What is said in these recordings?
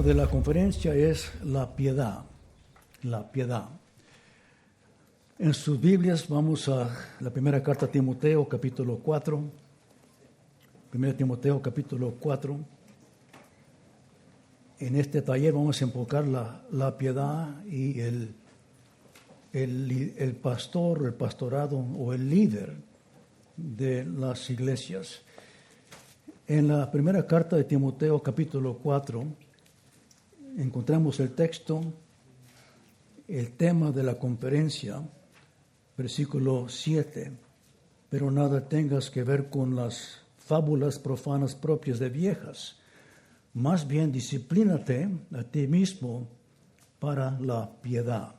de la conferencia es la piedad. La piedad. En sus Biblias vamos a la primera carta a Timoteo, capítulo 4. 1 Timoteo, capítulo 4. En este taller vamos a enfocar la piedad y el pastor, el pastorado o el líder de las iglesias. En la primera carta de Timoteo, capítulo 4, encontramos el texto, el tema de la conferencia, versículo 7. Pero nada tengas que ver con las fábulas profanas propias de viejas. Más bien disciplínate a ti mismo para la piedad.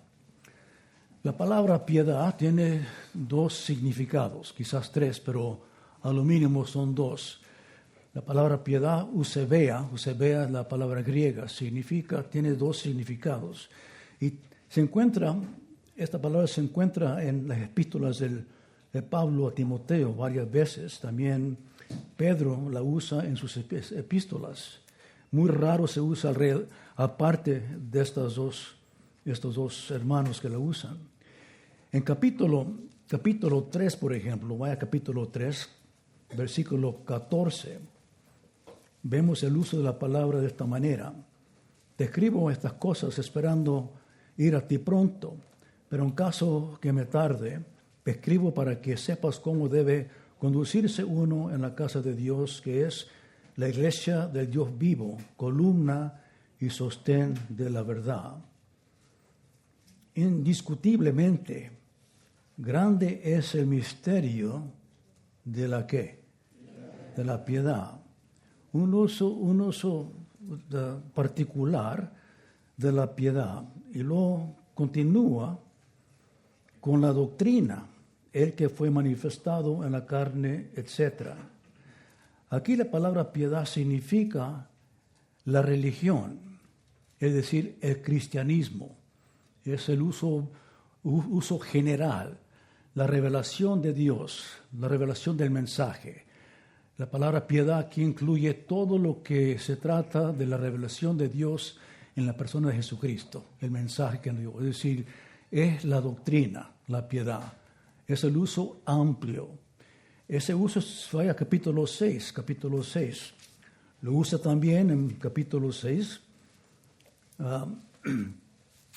La palabra piedad tiene dos significados, quizás tres, pero a lo mínimo son dos. La palabra piedad, eusebia es la palabra griega, tiene dos significados. Y esta palabra se encuentra en las epístolas de Pablo a Timoteo varias veces. También Pedro la usa en sus epístolas. Muy raro se usa aparte de estos dos hermanos que la usan. En capítulo 3, por ejemplo, vaya capítulo 3, versículo 14. Vemos el uso de la palabra de esta manera. Te escribo estas cosas esperando ir a ti pronto, pero en caso que me tarde, te escribo para que sepas cómo debe conducirse uno en la casa de Dios, que es la iglesia del Dios vivo, columna y sostén de la verdad. Indiscutiblemente, grande es el misterio de la ¿qué? De la piedad. Un uso particular de la piedad. Y luego continúa con la doctrina, el que fue manifestado en la carne, etc. Aquí la palabra piedad significa la religión, es decir, el cristianismo. Es el uso general, la revelación de Dios, la revelación del mensaje. La palabra piedad aquí incluye todo lo que se trata de la revelación de Dios en la persona de Jesucristo, el mensaje que nos dio. Es decir, es la doctrina, la piedad. Es el uso amplio. Ese uso vaya a capítulo 6. Lo usa también en capítulo 6,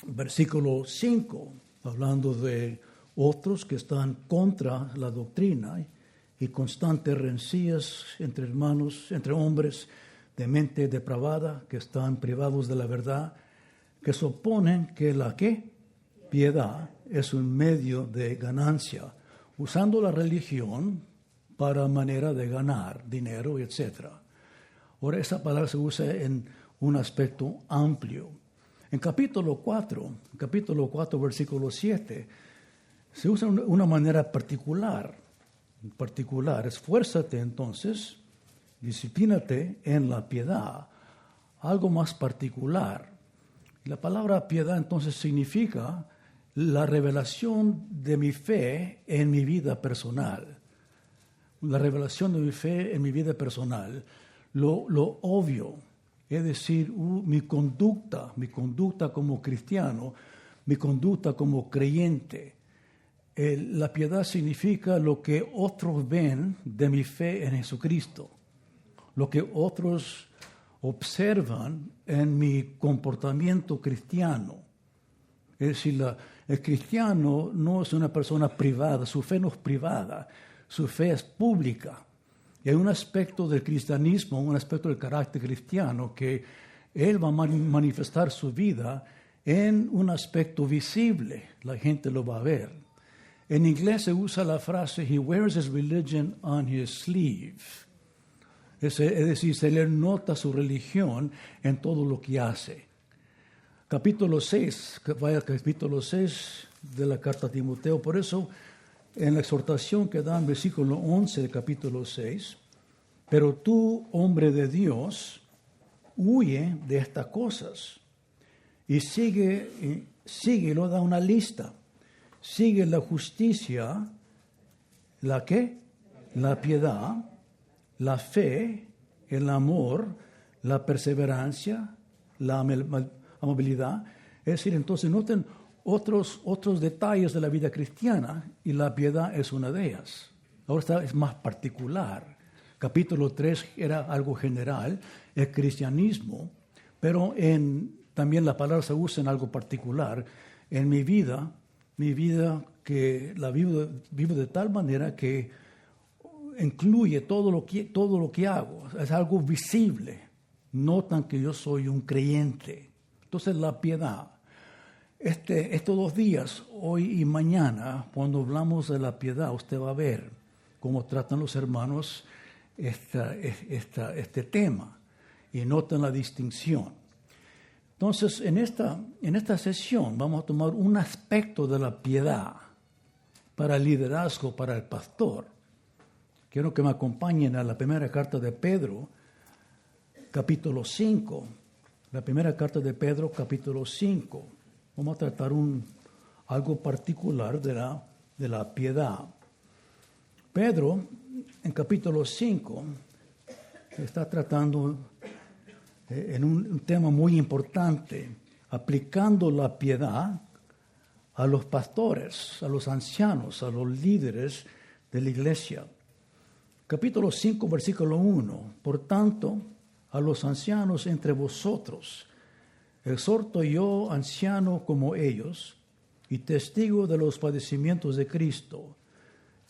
versículo 5, hablando de otros que están contra la doctrina y constantes rencillas entre hermanos, entre hombres de mente depravada que están privados de la verdad, que suponen que la piedad es un medio de ganancia, usando la religión para manera de ganar dinero, etc. Ahora, esa palabra se usa en un aspecto amplio. En capítulo 4, versículo 7, se usa de una manera particular. Esfuérzate entonces, disciplínate en la piedad, algo más particular. La palabra piedad entonces significa la revelación de mi fe en mi vida personal. La revelación de mi fe en mi vida personal, lo obvio, es decir, mi conducta como cristiano, mi conducta como creyente. La piedad significa lo que otros ven de mi fe en Jesucristo, lo que otros observan en mi comportamiento cristiano. Es decir, el cristiano no es una persona privada, su fe no es privada, su fe es pública. Y hay un aspecto del cristianismo, un aspecto del carácter cristiano que él va a manifestar su vida en un aspecto visible. La gente lo va a ver. En inglés se usa la frase, he wears his religion on his sleeve. Es decir, se le nota su religión en todo lo que hace. Capítulo 6 de la carta a Timoteo. Por eso, en la exhortación que da en versículo 11 del capítulo 6, pero tú, hombre de Dios, huye de estas cosas y síguelo, da una lista. Sigue la justicia, ¿la qué? La piedad, la fe, el amor, la perseverancia, la amabilidad. Es decir, entonces noten otros detalles de la vida cristiana y la piedad es una de ellas. Ahora esta es más particular. Capítulo 3 era algo general, el cristianismo, pero también la palabra se usa en algo particular. En mi vida que la vivo de tal manera que incluye todo lo que hago. Es algo visible. Notan que yo soy un creyente. Entonces la piedad. Estos 2 días, hoy y mañana, cuando hablamos de la piedad, usted va a ver cómo tratan los hermanos este tema. Y notan la distinción. Entonces, en esta sesión vamos a tomar un aspecto de la piedad para el liderazgo, para el pastor. Quiero que me acompañen a la primera carta de Pedro, capítulo 5. La primera carta de Pedro, capítulo 5. Vamos a tratar algo particular de la piedad. Pedro, en capítulo 5, está tratando en un tema muy importante, aplicando la piedad a los pastores, a los ancianos, a los líderes de la iglesia. Capítulo 5, versículo 1. Por tanto, a los ancianos entre vosotros, exhorto yo, anciano como ellos, y testigo de los padecimientos de Cristo,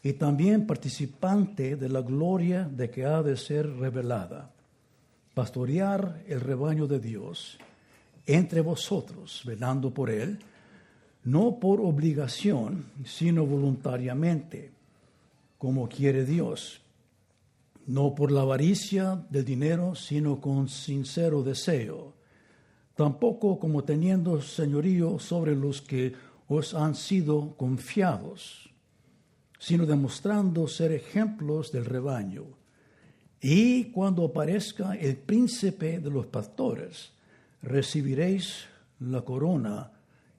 y también participante de la gloria de que ha de ser revelada, pastorear el rebaño de Dios entre vosotros, velando por él, no por obligación, sino voluntariamente, como quiere Dios, no por la avaricia del dinero, sino con sincero deseo, tampoco como teniendo señorío sobre los que os han sido confiados, sino demostrando ser ejemplos del rebaño. Y cuando aparezca el príncipe de los pastores, recibiréis la corona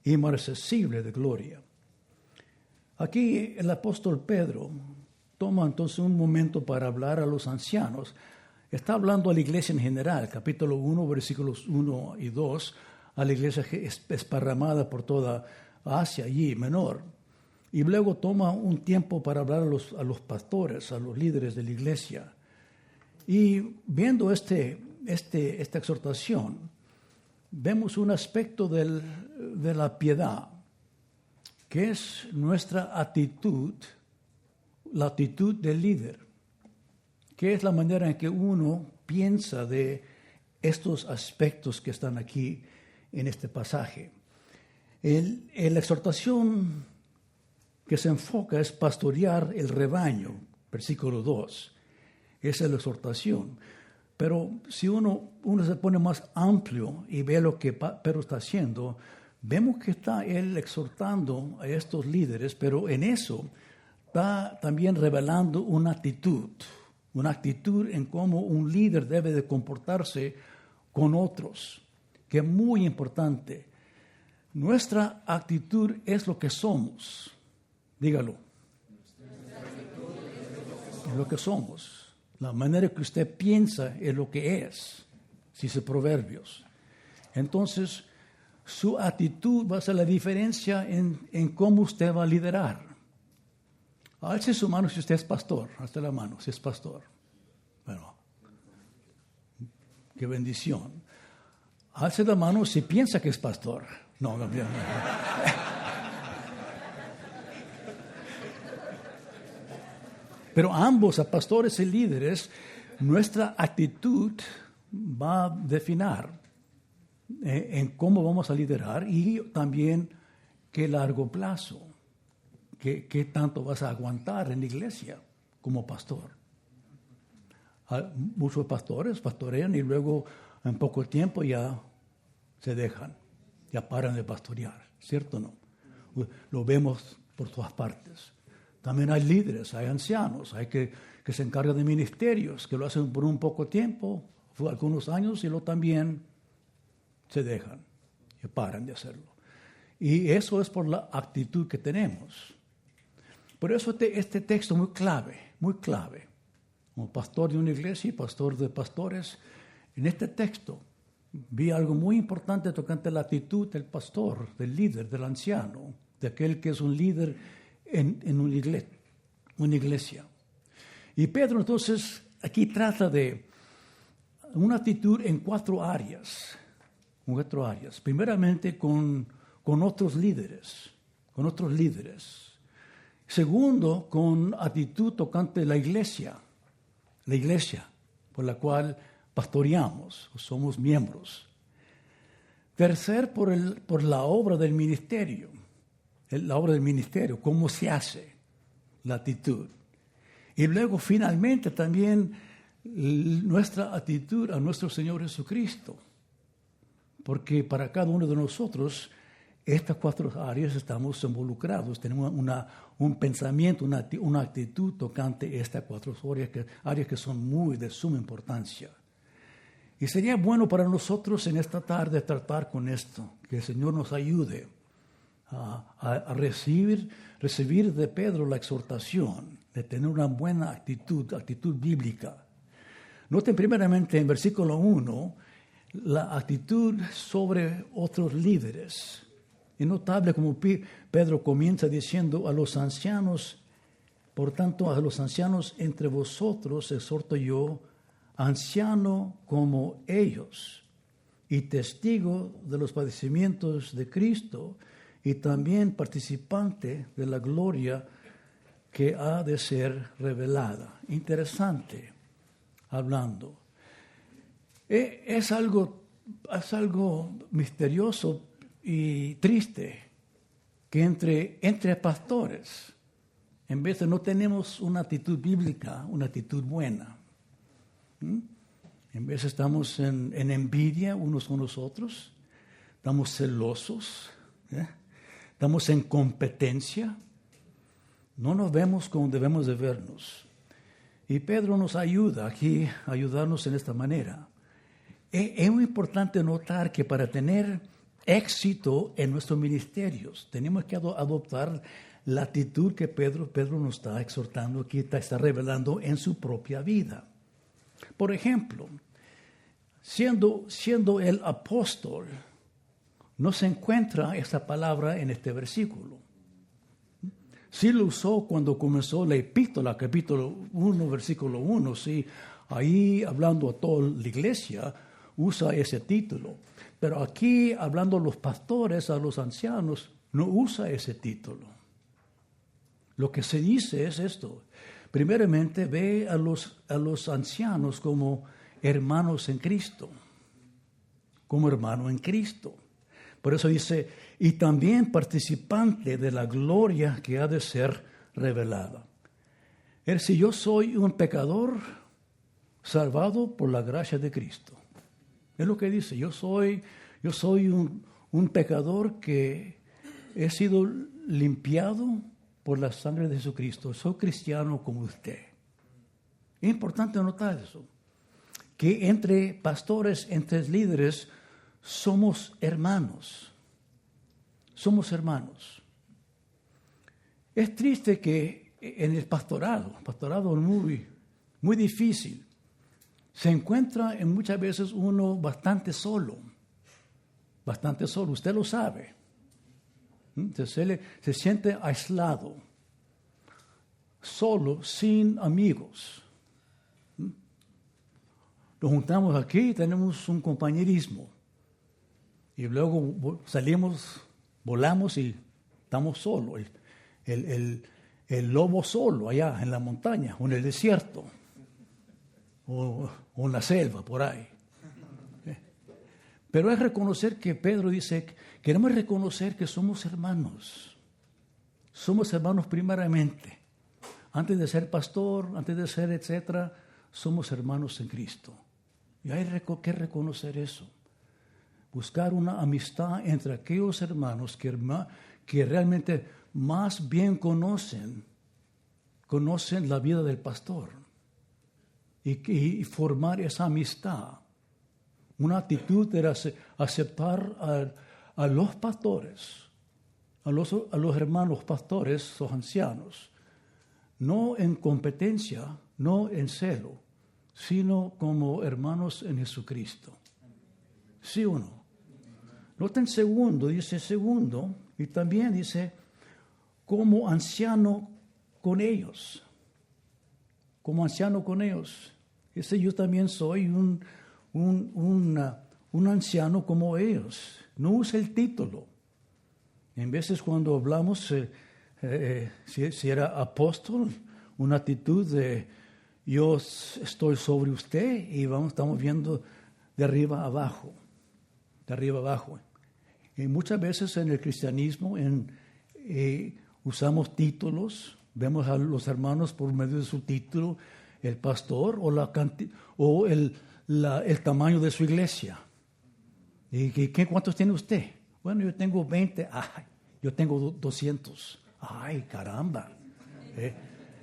inmarcesible de gloria. Aquí el apóstol Pedro toma entonces un momento para hablar a los ancianos. Está hablando a la iglesia en general, capítulo 1, versículos 1 y 2, a la iglesia esparramada por toda Asia y Menor. Y luego toma un tiempo para hablar a los pastores, a los líderes de la iglesia. Y viendo esta exhortación, vemos un aspecto de la piedad, que es nuestra actitud, la actitud del líder, que es la manera en que uno piensa de estos aspectos que están aquí en este pasaje. La exhortación que se enfoca es pastorear el rebaño, versículo 2. Esa es la exhortación. Pero si uno se pone más amplio y ve lo que Pedro está haciendo, vemos que está él exhortando a estos líderes, pero en eso está también revelando una actitud en cómo un líder debe de comportarse con otros, que es muy importante. Nuestra actitud es lo que somos. Dígalo. Es lo que somos. La manera que usted piensa es lo que es, dice Proverbios. Entonces, su actitud va a ser la diferencia en cómo usted va a liderar. Alce su mano si usted es pastor. Alce la mano si es pastor. Bueno, qué bendición. Alce la mano si piensa que es pastor. No. Pero ambos, a pastores y líderes, nuestra actitud va a definir en cómo vamos a liderar y también qué largo plazo, qué tanto vas a aguantar en la iglesia como pastor. Muchos pastores pastorean y luego en poco tiempo ya se dejan, ya paran de pastorear, ¿cierto o no? Lo vemos por todas partes. También hay líderes, hay ancianos, hay que se encargan de ministerios, que lo hacen por un poco tiempo, algunos años, y luego también se dejan y paran de hacerlo. Y eso es por la actitud que tenemos. Por eso este texto es muy clave. Como pastor de una iglesia y pastor de pastores, en este texto vi algo muy importante tocante la actitud del pastor, del líder, del anciano, de aquel que es un líder en una iglesia. Y Pedro entonces aquí trata de una actitud en cuatro áreas. Primeramente con otros líderes, Segundo, con actitud tocante la iglesia por la cual pastoreamos, somos miembros. Tercer, por la obra del ministerio, cómo se hace la actitud. Y luego, finalmente, también nuestra actitud a nuestro Señor Jesucristo. Porque para cada uno de nosotros, estas cuatro áreas estamos involucrados. Tenemos un pensamiento, una actitud tocante estas cuatro áreas que son de suma importancia. Y sería bueno para nosotros en esta tarde tratar con esto, que el Señor nos ayude a recibir de Pedro la exhortación de tener una buena actitud bíblica. Noten primeramente en versículo 1 la actitud sobre otros líderes. Es notable como Pedro comienza diciendo a los ancianos, por tanto a los ancianos entre vosotros exhorto yo, anciano como ellos, y testigo de los padecimientos de Cristo, y también participante de la gloria que ha de ser revelada. Interesante, hablando. Es algo misterioso y triste que entre pastores, en vez de no tenemos una actitud bíblica, una actitud buena. En vez estamos en envidia unos con los otros, estamos celosos, estamos en competencia, no nos vemos como debemos de vernos. Y Pedro nos ayuda aquí a ayudarnos en esta manera. Es muy importante notar que para tener éxito en nuestros ministerios tenemos que adoptar la actitud que Pedro nos está exhortando aquí, está revelando en su propia vida. Por ejemplo, siendo el apóstol, no se encuentra esta palabra en este versículo. Sí lo usó cuando comenzó la epístola, capítulo 1, versículo 1. Sí, ahí hablando a toda la iglesia, usa ese título. Pero aquí, hablando a los pastores, a los ancianos, no usa ese título. Lo que se dice es esto. Primeramente, ve a los ancianos como hermanos en Cristo. Como hermano en Cristo. Por eso dice, y también participante de la gloria que ha de ser revelada. Es decir, yo soy un pecador salvado por la gracia de Cristo. Es lo que dice, yo soy un pecador que he sido limpiado por la sangre de Jesucristo. Soy cristiano como usted. Es importante notar eso, que entre pastores, entre líderes, somos hermanos. Somos hermanos. Es triste que en el pastorado muy difícil, se encuentra en muchas veces uno bastante solo. Usted lo sabe. Se siente aislado, solo, sin amigos. Nos juntamos aquí y tenemos un compañerismo. Y luego salimos, volamos y estamos solos. El lobo solo allá en la montaña o en el desierto o en la selva por ahí. Pero es reconocer que Pedro dice, queremos reconocer que somos hermanos. Somos hermanos primeramente. Antes de ser pastor, antes de ser etcétera, somos hermanos en Cristo. Y hay que reconocer eso. Buscar una amistad entre aquellos hermanos que realmente más bien conocen la vida del pastor. Y formar esa amistad. Una actitud de aceptar a los pastores, a los hermanos pastores, los ancianos, no en competencia, no en celo, sino como hermanos en Jesucristo. ¿Sí o no? Noten segundo, dice segundo, y también dice como anciano con ellos. Como anciano con ellos. Dice, yo también soy un anciano como ellos. No usa el título. En veces cuando hablamos, si era apóstol, una actitud de yo estoy sobre usted y estamos viendo de arriba abajo. De arriba abajo. Y muchas veces en el cristianismo usamos títulos, vemos a los hermanos por medio de su título, el pastor o el tamaño de su iglesia. ¿Y cuántos tiene usted? Bueno, yo tengo 20. Ay, yo tengo 200. Ay, caramba.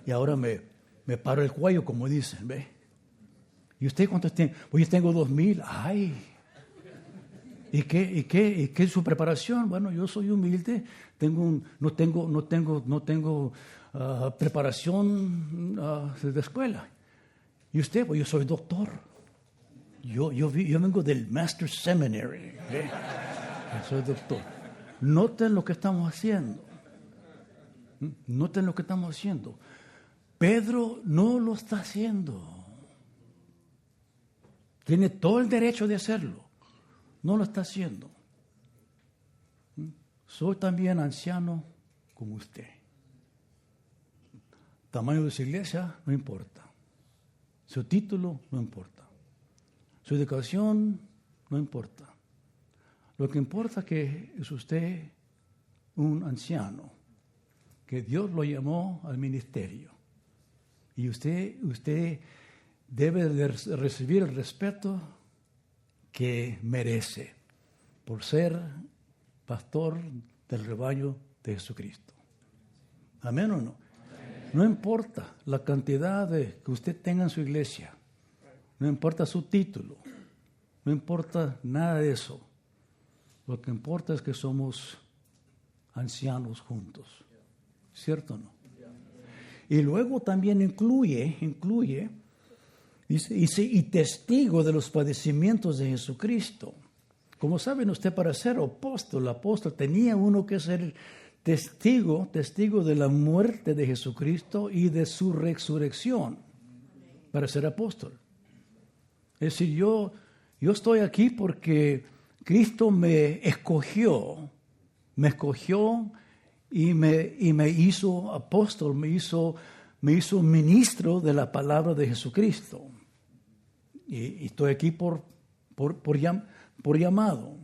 Y ahora me paro el cuello, como dicen, ¿ve? ¿Y usted cuántos tiene? Pues yo tengo 2000. Ay. ¿Y qué es su preparación? Bueno, yo soy humilde, no tengo preparación de escuela. ¿Y usted? Pues yo soy doctor. Yo vengo del Master Seminary. Yo soy doctor. Noten lo que estamos haciendo. Noten lo que estamos haciendo. Pedro no lo está haciendo. Tiene todo el derecho de hacerlo. No lo está haciendo. Soy también anciano como usted. Tamaño de su iglesia no importa. Su título no importa. Su educación no importa. Lo que importa es que es usted un anciano, que Dios lo llamó al ministerio. Y usted debe de recibir el respeto que merece por ser pastor del rebaño de Jesucristo. ¿Amén o no? No importa la cantidad que usted tenga en su iglesia, no importa su título, no importa nada de eso. Lo que importa es que somos ancianos juntos. ¿Cierto o no? Y luego también incluye, dice, y testigo de los padecimientos de Jesucristo. Como saben usted, para ser apóstol tenía uno que ser testigo de la muerte de Jesucristo y de su resurrección para ser apóstol. Es decir, yo estoy aquí porque Cristo me escogió y me hizo apóstol, me hizo ministro de la palabra de Jesucristo. Y estoy aquí por llamado.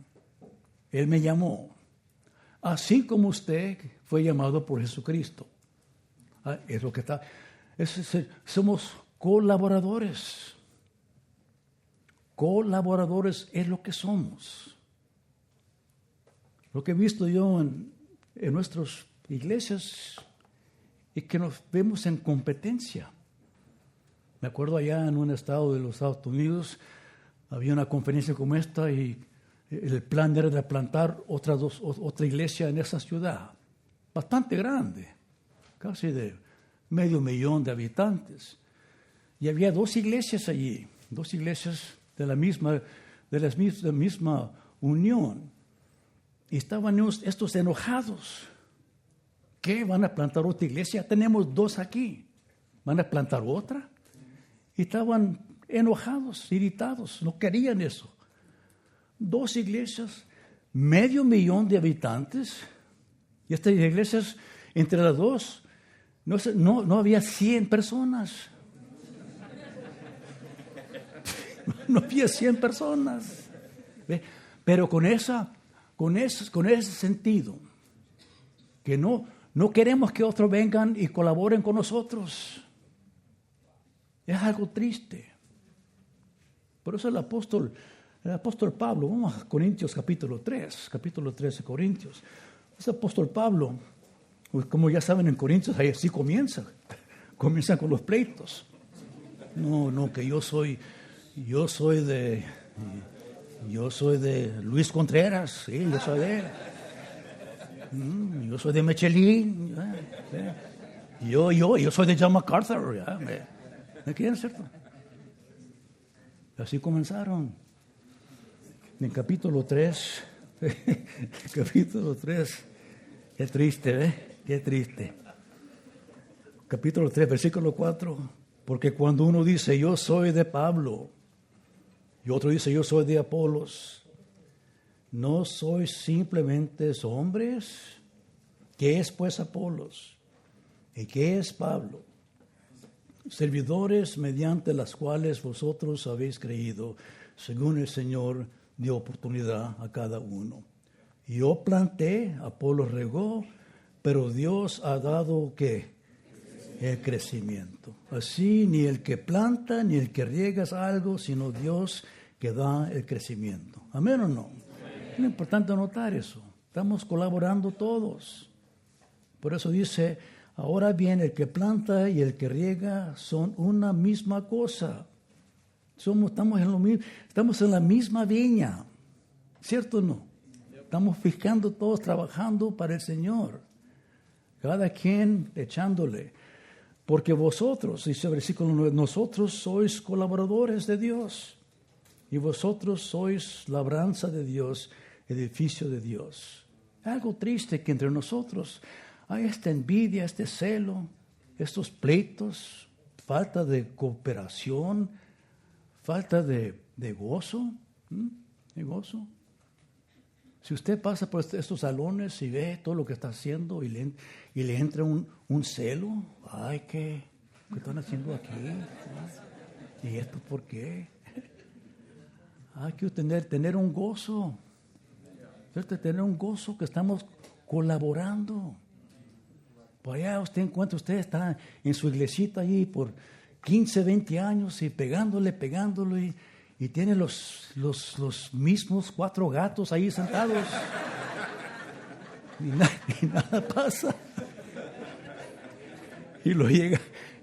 Él me llamó. Así como usted fue llamado por Jesucristo. Es lo que está. Somos colaboradores. Colaboradores es lo que somos. Lo que he visto yo en nuestras iglesias es que nos vemos en competencia. Me acuerdo allá en un estado de los Estados Unidos, había una conferencia como esta y el plan era de plantar otra iglesia en esa ciudad, bastante grande, casi de 500,000 de habitantes. Y había 2 iglesias allí, 2 iglesias de la misma unión. Y estaban estos enojados. ¿Qué? ¿Van a plantar otra iglesia? Tenemos 2 aquí. ¿Van a plantar otra? Y estaban enojados, irritados. No querían eso. 2 iglesias, 500,000 de habitantes. Y estas iglesias, entre las 2, no había 100 personas. No había 100 personas. ¿Ve? Pero con ese sentido, que no queremos que otros vengan y colaboren con nosotros. Es algo triste. Por eso el apóstol Pablo, vamos a Corintios capítulo 3 de Corintios. Ese apóstol Pablo, como ya saben en Corintios, ahí así comienzan con los pleitos. No, que yo soy de Luis Contreras, sí, yo soy de él. Yo soy de Michelin. Yo soy de John MacArthur. ¿Me quieren, cierto? Así comenzaron. En capítulo 3, capítulo 3, qué triste, ¿eh? Qué triste. Capítulo 3, versículo 4, porque cuando uno dice, yo soy de Pablo, y otro dice, yo soy de Apolos, ¿no sois simplemente hombres? ¿Qué es pues Apolos? ¿Y qué es Pablo? Servidores mediante las cuales vosotros habéis creído, según el Señor dio oportunidad a cada uno. Yo planté, Apolos regó, pero Dios ha dado ¿qué? El crecimiento. Así ni el que planta ni el que riega es algo, sino Dios que da el crecimiento. ¿Amén o no? Es importante notar eso. Estamos colaborando todos. Por eso dice, ahora bien, el que planta y el que riega son una misma cosa. Estamos en la misma viña. ¿Cierto o no? Estamos fijando todos, trabajando para el Señor. Cada quien echándole. Porque vosotros, dice el versículo 9, nosotros sois colaboradores de Dios. Y vosotros sois labranza de Dios, edificio de Dios. Algo triste que entre nosotros hay esta envidia, este celo, estos pleitos, falta de cooperación, falta de gozo. ¿De gozo? Si usted pasa por estos salones y ve todo lo que está haciendo y le entra un celo, ay, ¿qué están haciendo aquí? ¿Y esto por qué? Hay que tener un gozo, tener un gozo que estamos colaborando. Por allá usted está en su iglesita allí por 15, 20 años y pegándole y tiene los mismos 4 gatos ahí sentados. Y nada pasa. Y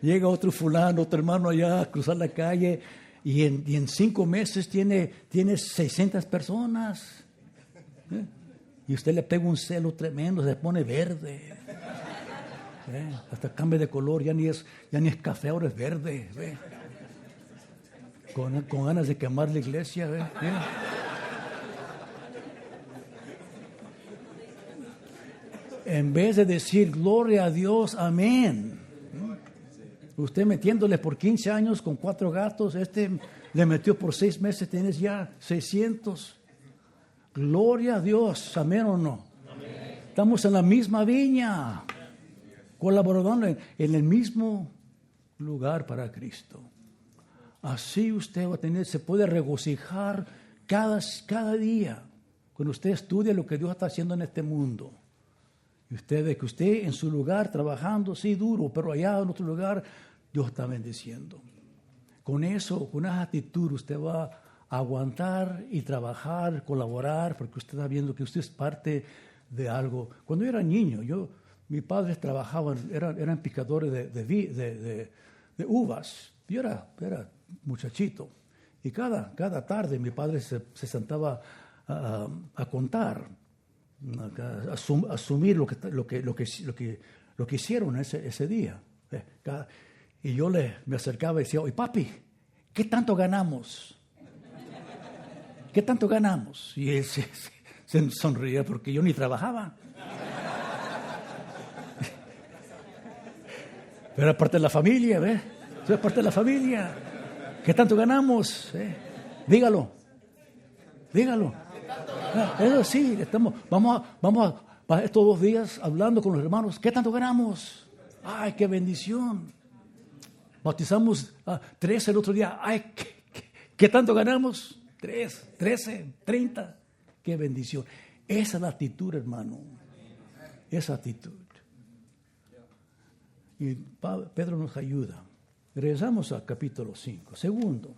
llega otro fulano, otro hermano allá a cruzar la calle y en 5 meses tiene 600 personas. Y usted le pega un celo tremendo, se pone verde. Hasta cambia de color, ya ni es café, ahora es verde. Con ganas de quemar la iglesia. En vez de decir gloria a Dios, amén. Usted metiéndole por 15 años con 4 gatos, le metió por 6 meses, tienes ya 600. Gloria a Dios, amén o no. Amén. Estamos en la misma viña, colaborando en el mismo lugar para Cristo. Así usted va a se puede regocijar cada día cuando usted estudia lo que Dios está haciendo en este mundo. Y usted ve que usted en su lugar trabajando, sí, duro, pero allá en otro lugar Dios está bendiciendo. Con eso, con esa actitud, usted va a aguantar y trabajar, colaborar, porque usted está viendo que usted es parte de algo. Cuando yo era niño, mis padres trabajaban, eran picadores de uvas. Yo era muchachito. Y cada tarde mi padre se sentaba a contar, a asumir lo que hicieron ese día. Y yo me acercaba y decía, oye papi, ¿qué tanto ganamos? ¿Qué tanto ganamos? Y él se sonreía porque yo ni trabajaba. Pero era parte de la familia, ¿ves? Soy parte de la familia. ¿Qué tanto ganamos? Dígalo. Eso sí, vamos a estos 2 días hablando con los hermanos. ¿Qué tanto ganamos? ¡Ay, qué bendición! Bautizamos a 13 el otro día. ¡Ay, qué tanto ganamos! 3, 13, 30. ¡Qué bendición! Esa es la actitud, hermano. Esa actitud. Y Pedro nos ayuda. Regresamos al capítulo 5. Segundo,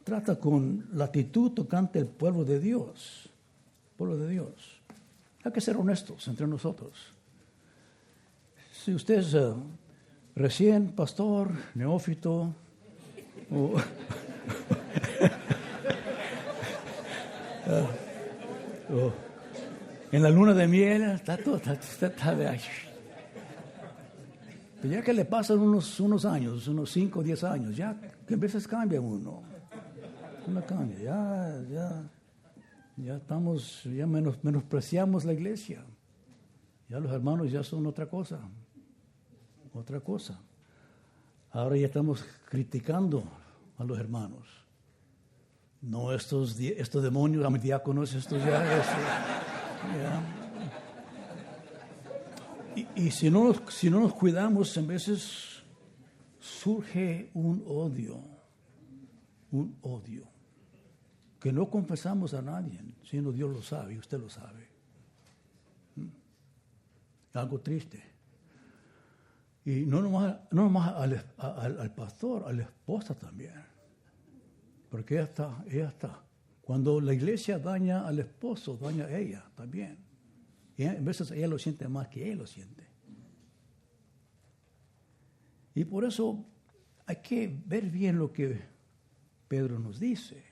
trata con la actitud tocante al pueblo de Dios. Pueblo de Dios. Hay que ser honestos entre nosotros. Si usted es recién pastor, neófito, en la luna de miel, está de ahí. Pero ya que le pasan unos años, unos 5 o 10 años, ya que a veces cambia uno. una caña. Ya estamos, ya menospreciamos la iglesia. Ya los hermanos ya son otra cosa. Otra cosa. Ahora ya estamos criticando a los hermanos. No estos demonios, a mis diáconos, estos ya. Y si no nos cuidamos, en veces surge un odio, que no confesamos a nadie, sino Dios lo sabe y usted lo sabe. Algo triste. Y no nomás al pastor, a la esposa también. Porque ella está. Cuando la iglesia daña al esposo, daña a ella también. Y a veces ella lo siente más que él lo siente. Y por eso hay que ver bien lo que Pedro nos dice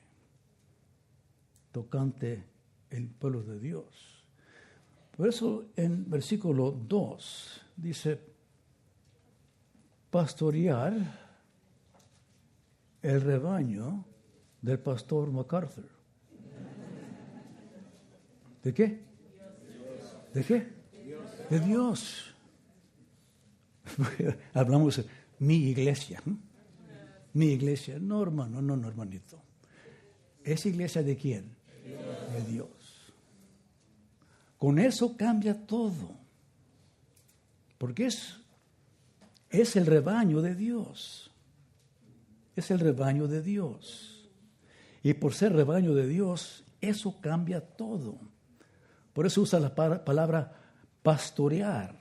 tocante el pueblo de Dios. Por eso en versículo 2 dice, pastorear el rebaño del pastor MacArthur. ¿De qué? ¿De qué? De Dios. Hablamos de mi iglesia. Mi iglesia. No, hermano, no, hermanito. ¿Es iglesia de quién? De Dios. Con eso cambia todo. Porque es el rebaño de Dios. Es el rebaño de Dios. Y por ser rebaño de Dios, eso cambia todo. Por eso usa la palabra pastorear.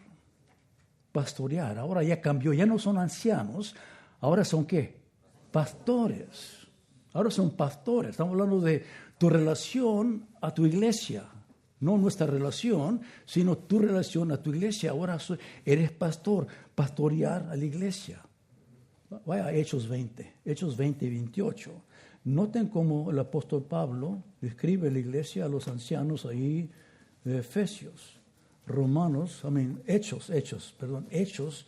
Pastorear. Ahora ya cambió. Ya no son ancianos. Ahora son ¿qué? Pastores. Ahora son pastores. Estamos hablando de tu relación a tu iglesia. No nuestra relación, sino tu relación a tu iglesia. Ahora eres pastor. Pastorear a la iglesia. Vaya a Hechos 20 y 28. Noten cómo el apóstol Pablo describe la iglesia a los ancianos ahí de Efesios. Hechos,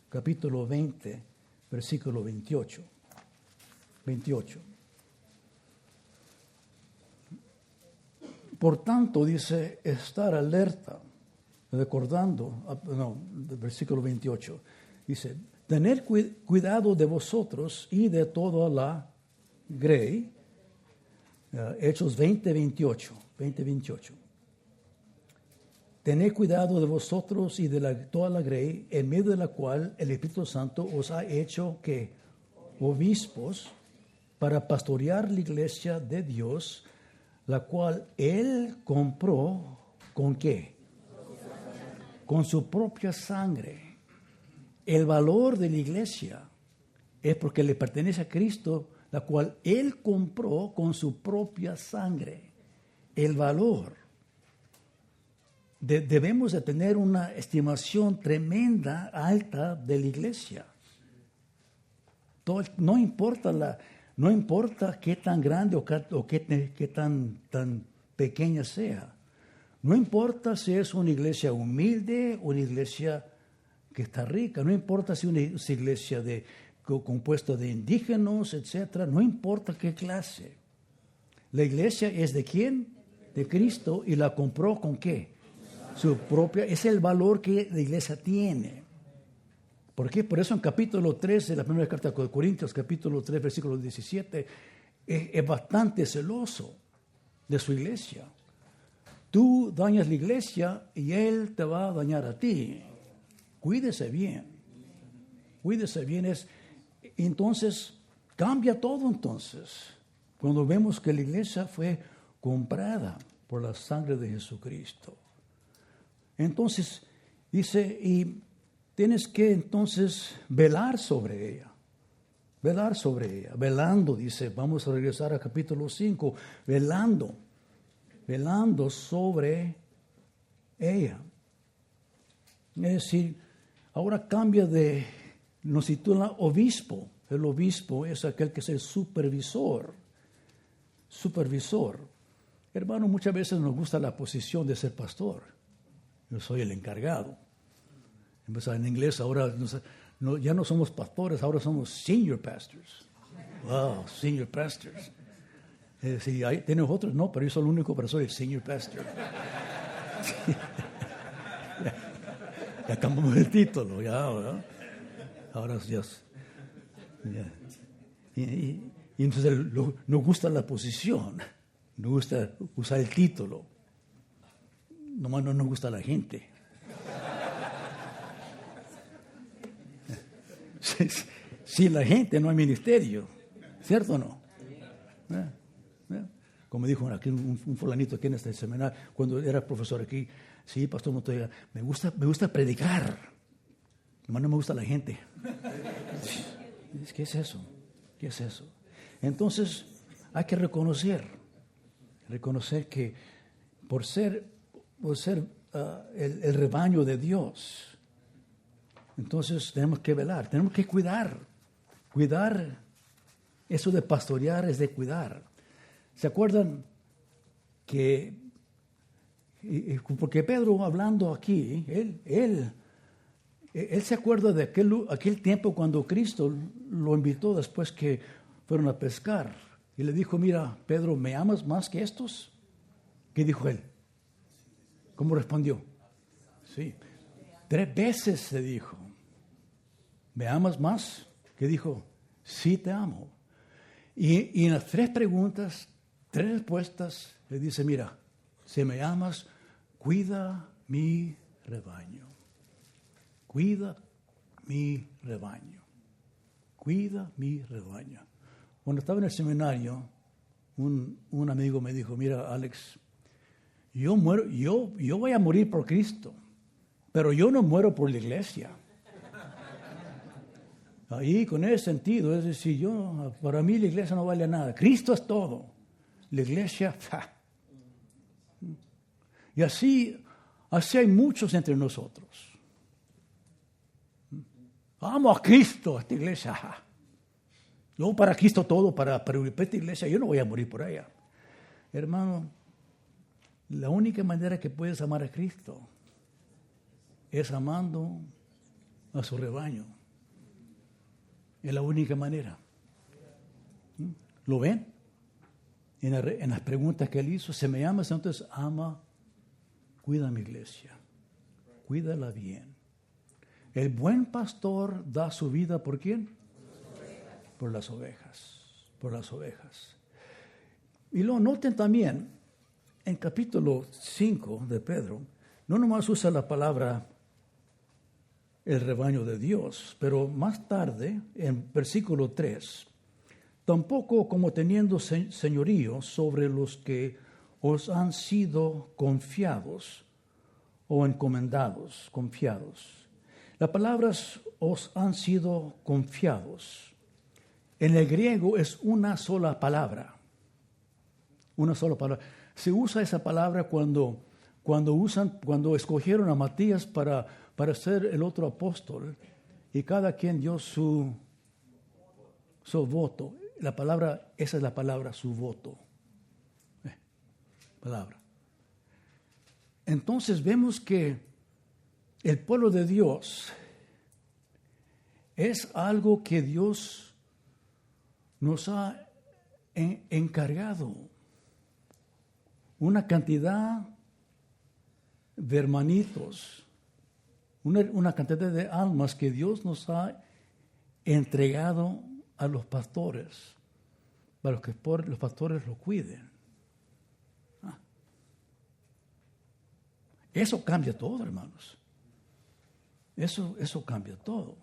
capítulo 20, versículo 28. Por tanto, dice, estar alerta, versículo 28, dice, tener cuidado de vosotros y de toda la grey. Hechos 20, 28. Tened cuidado de vosotros y de toda la grey, en medio de la cual el Espíritu Santo os ha hecho que obispos para pastorear la iglesia de Dios, la cual Él compró, ¿con qué? Con su propia sangre. El valor de la iglesia es porque le pertenece a Cristo, la cual Él compró con su propia sangre. El valor. Debemos de tener una estimación tremenda, alta de la iglesia. No importa qué tan grande o qué tan pequeña sea. No importa si es una iglesia humilde o una iglesia que está rica. No importa si es una iglesia compuesta de indígenas, etc. No importa qué clase. La iglesia es ¿de quién? De Cristo, y la compró ¿con qué? Su propia. Es el valor que la iglesia tiene. ¿Por qué? Por eso en capítulo 3 de la primera carta de Corintios, capítulo 3, versículo 17, es bastante celoso de su iglesia. Tú dañas la iglesia y Él te va a dañar a ti. Cuídese bien. Entonces, cambia todo entonces. Cuando vemos que la iglesia fue comprada por la sangre de Jesucristo. Entonces, dice, y tienes que entonces velar sobre ella. Velando, dice, vamos a regresar a capítulo 5, velando sobre ella. Es decir, ahora cambia nos titula obispo. El obispo es aquel que es el supervisor. Hermano, muchas veces nos gusta la posición de ser pastor. Yo soy el encargado. En inglés ahora ya no somos pastores, ahora somos senior pastors. Wow, senior pastors. Sí, tienes otros, no, pero yo soy el único, pero soy el senior pastor. Ya cambiamos el título, ya, ¿verdad? Ahora es Dios. Ya. Y entonces nos gusta la posición, nos gusta usar el título, nomás no nos gusta la gente. Sin la gente no hay ministerio, ¿cierto o no? Como dijo aquí un fulanito aquí en este seminario, cuando era profesor aquí, sí, pastor Montoya, me gusta predicar, nomás no me gusta la gente. ¿Qué es eso? ¿Qué es eso? Entonces, hay que reconocer que por ser el rebaño de Dios, entonces tenemos que velar, tenemos que cuidar. Cuidar, eso de pastorear es de cuidar. ¿Se acuerdan que, porque Pedro hablando aquí, él se acuerda de aquel tiempo cuando Cristo lo invitó después que fueron a pescar y le dijo, mira, Pedro, ¿me amas más que estos? ¿Qué dijo él? ¿Cómo respondió? Sí, 3 veces se dijo, ¿me amas más? ¿Qué dijo? Sí, te amo. Y en las 3 preguntas, 3 respuestas, le dice, mira, si me amas, cuida mi rebaño. Cuida mi rebaño. Cuida mi rebaño. Cuando estaba en el seminario, un amigo me dijo, mira, Alex, yo voy a morir por Cristo, pero yo no muero por la iglesia. Ahí, con ese sentido, es decir, para mí la iglesia no vale nada. Cristo es todo. La iglesia, Y así hay muchos entre nosotros. Amo a Cristo, a esta iglesia. Yo para Cristo todo, para esta iglesia, yo no voy a morir por ella. Hermano, la única manera que puedes amar a Cristo es amando a su rebaño. Es la única manera. ¿Lo ven? En las preguntas que él hizo, si me amas, entonces cuida mi iglesia. Cuídala bien. El buen pastor da su vida ¿por quién? Por las ovejas. Por las ovejas. Y lo noten también, en capítulo 5 de Pedro, no nomás usa la palabra el rebaño de Dios, pero más tarde, en versículo 3, tampoco como teniendo señorío sobre los que os han sido confiados o encomendados, confiados. La palabra os han sido confiados. En el griego es una sola palabra. Una sola palabra. Se usa esa palabra cuando escogieron a Matías para ser el otro apóstol y cada quien dio su voto. Esa es la palabra, su voto. Palabra. Entonces vemos que el pueblo de Dios es algo que Dios nos ha encargado. Una cantidad de hermanitos, una cantidad de almas que Dios nos ha entregado a los pastores, para que los pastores lo cuiden. Eso cambia todo, hermanos. Eso cambia todo.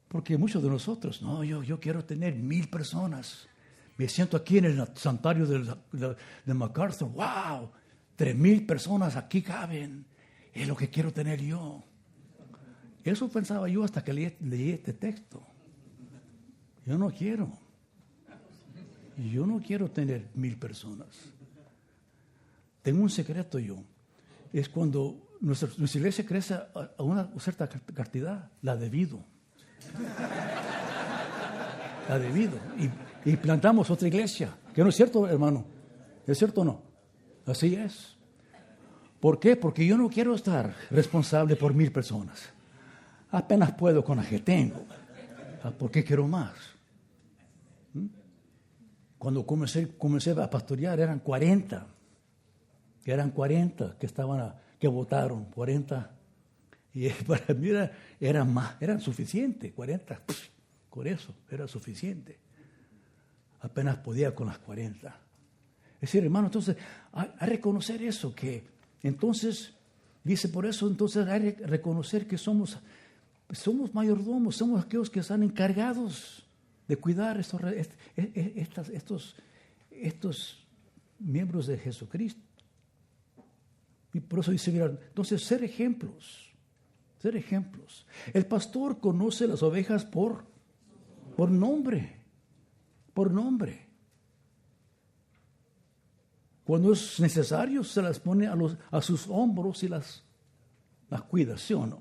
Porque muchos de nosotros, no, yo quiero tener 1,000 personas. Me siento aquí en el santuario de MacArthur. ¡Wow! 3,000 personas aquí caben. Es lo que quiero tener yo. Eso pensaba yo hasta que leí este texto. Yo no quiero tener 1,000 personas. Tengo un secreto yo. Es cuando nuestra iglesia crece a una cierta cantidad, la divido. La divido. Y plantamos otra iglesia. ¿Que no es cierto, hermano? ¿Es cierto o no? Así es. ¿Por qué? Porque yo no quiero estar responsable por 1,000 personas. Apenas puedo con las que tengo. ¿Por qué quiero más? Cuando comencé a pastorear eran 40. Eran 40 que votaron, 40. Y para mí eran suficientes, 40. Con eso era suficiente. Apenas podía con las 40. Es decir, hermano, entonces, hay que reconocer eso, que entonces, dice por eso, entonces hay que reconocer que somos mayordomos, somos aquellos que están encargados de cuidar estos miembros de Jesucristo. Y por eso dice, mira, entonces ser ejemplos. El pastor conoce las ovejas por nombre. Cuando es necesario, se las pone a sus hombros y las cuida, ¿sí o no?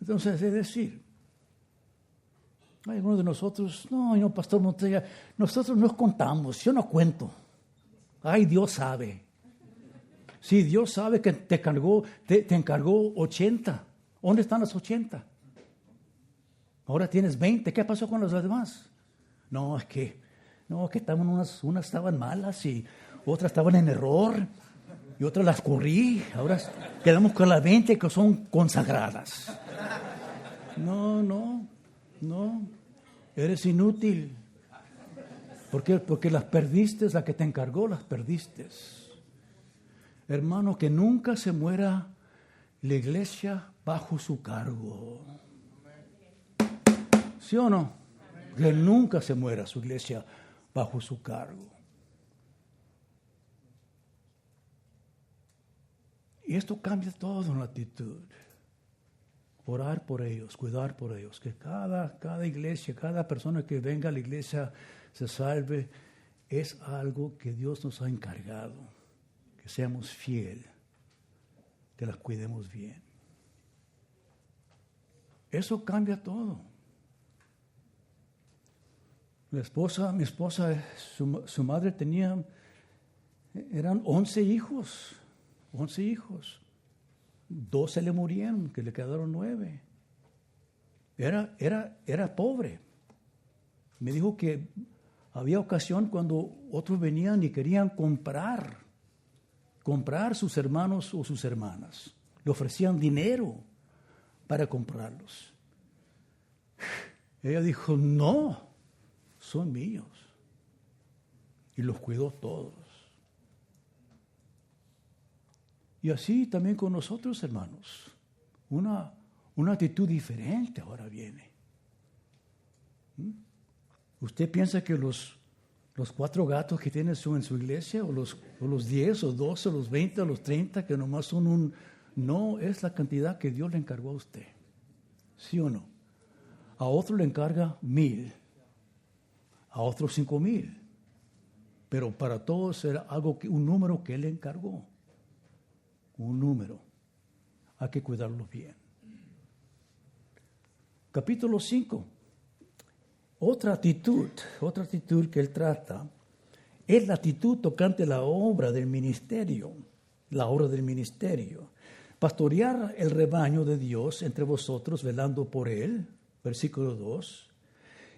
Entonces, es decir, hay algunos de nosotros, no, pastor, nosotros nos contamos, yo no cuento. Ay, Dios sabe. Sí, Dios sabe que te encargó 80. ¿Dónde están las 80? Ahora tienes 20. ¿Qué pasó con las demás? No, es que estaban unas estaban malas y otras estaban en error y otras las corrí. Ahora quedamos con las 20 que son consagradas. No. Eres inútil. ¿Por qué? Porque las perdiste, la que te encargó las perdiste. Hermano, que nunca se muera la iglesia bajo su cargo. ¿Sí o no? Que nunca se muera su iglesia bajo su cargo. Y esto cambia todo en la actitud. Orar por ellos, cuidar por ellos. Que cada iglesia, cada persona que venga a la iglesia se salve. Es algo que Dios nos ha encargado. Que seamos fieles, que las cuidemos bien. Eso cambia todo. Mi esposa, su madre eran 11 hijos. 11 hijos. 12 le murieron, que le quedaron 9. Era pobre. Me dijo que había ocasión cuando otros venían y querían comprar sus hermanos o sus hermanas. Le ofrecían dinero para comprarlos. Ella dijo, no, son míos. Y los cuidó todos. Y así también con nosotros, hermanos. Una actitud diferente ahora viene. ¿Usted piensa que los 4 gatos que tiene en su iglesia, o los 10, o 12, o los 20, o los 30, que nomás son no es la cantidad que Dios le encargó a usted? ¿Sí o no? A otro le encarga 1,000, a otros 5,000. Pero para todos era un número que Él le encargó. Un número. Hay que cuidarlo bien. Capítulo 5. Otra actitud que él trata es la actitud tocante la obra del ministerio. La obra del ministerio. Pastorear el rebaño de Dios entre vosotros, velando por él. Versículo 2.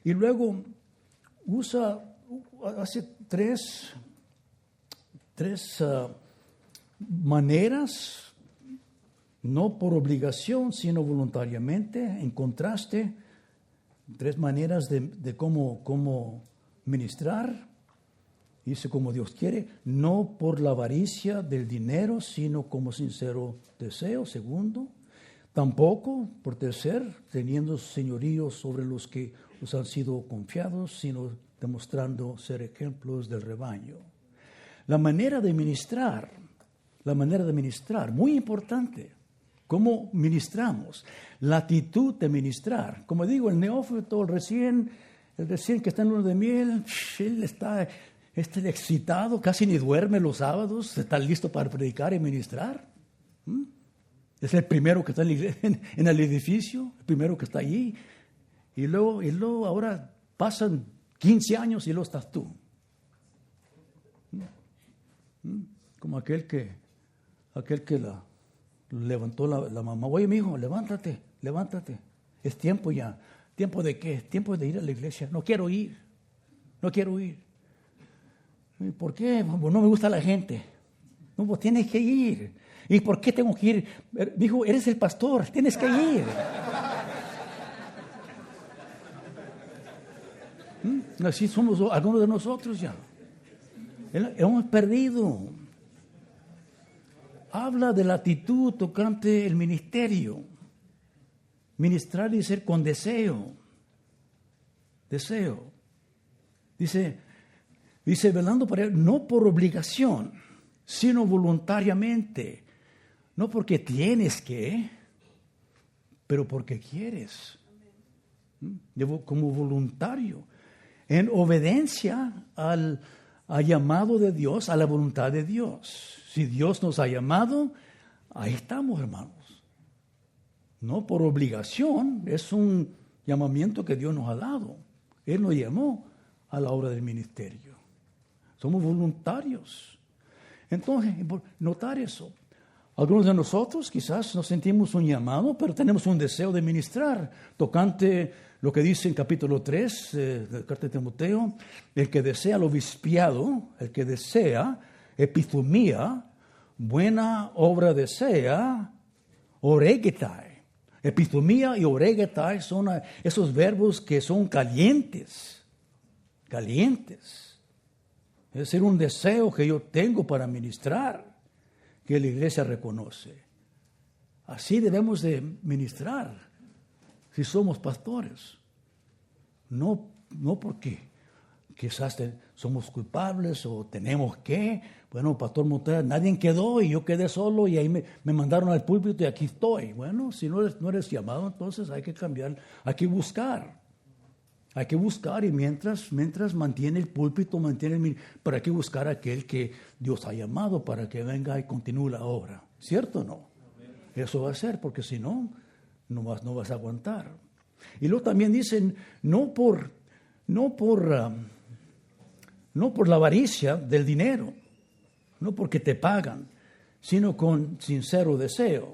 Y luego hace tres maneras, no por obligación, sino voluntariamente, en contraste. 3 maneras de cómo ministrar. Dice como Dios quiere, no por la avaricia del dinero, sino como sincero deseo. Segundo, tampoco por tercer, teniendo señorío sobre los que os han sido confiados, sino demostrando ser ejemplos del rebaño. La manera de ministrar, muy importante. ¿Cómo ministramos? La actitud de ministrar. Como digo, el neófito, el recién que está en luna de miel, él está excitado, casi ni duerme los sábados, está listo para predicar y ministrar. Es el primero que está en el edificio, el primero que está allí. Y luego ahora pasan 15 años y luego estás tú. Como aquel que levantó la mamá. Oye, mi hijo, levántate. Es tiempo ya. ¿Tiempo de qué? Es tiempo de ir a la iglesia. No quiero ir. ¿Por qué? Pues no me gusta la gente. No, pues tienes que ir. ¿Y por qué tengo que ir? Dijo, eres el pastor, tienes que ir. Así somos algunos de nosotros ya. Hemos perdido. Habla de la actitud tocante el ministerio. Ministrar y ser con deseo. Deseo. Dice, velando por él, no por obligación, sino voluntariamente. No porque tienes que, pero porque quieres. Como voluntario. En obediencia al llamado de Dios, a la voluntad de Dios. Si Dios nos ha llamado, ahí estamos, hermanos. No por obligación, es un llamamiento que Dios nos ha dado. Él nos llamó a la obra del ministerio. Somos voluntarios. Entonces, notar eso. Algunos de nosotros quizás no sentimos un llamado, pero tenemos un deseo de ministrar, tocante lo que dice en capítulo 3 de la carta de Timoteo, el que desea el obispiado, el que desea epithumía, buena obra desea, oregetai. Epithumía y oregetai son esos verbos que son calientes. Calientes. Es decir, un deseo que yo tengo para ministrar, que la iglesia reconoce. Así debemos de ministrar si somos pastores. No porque quizás somos culpables o tenemos que. Bueno, Pastor Montera, nadie quedó y yo quedé solo y ahí me mandaron al púlpito y aquí estoy. Bueno, si no eres llamado, entonces hay que cambiar, hay que buscar. Hay que buscar y mientras mantiene el púlpito, pero hay que buscar a aquel que Dios ha llamado para que venga y continúe la obra. ¿Cierto o no? Eso va a ser, porque si no vas a aguantar. Y luego también dicen, no por la avaricia del dinero, no porque te pagan, sino con sincero deseo.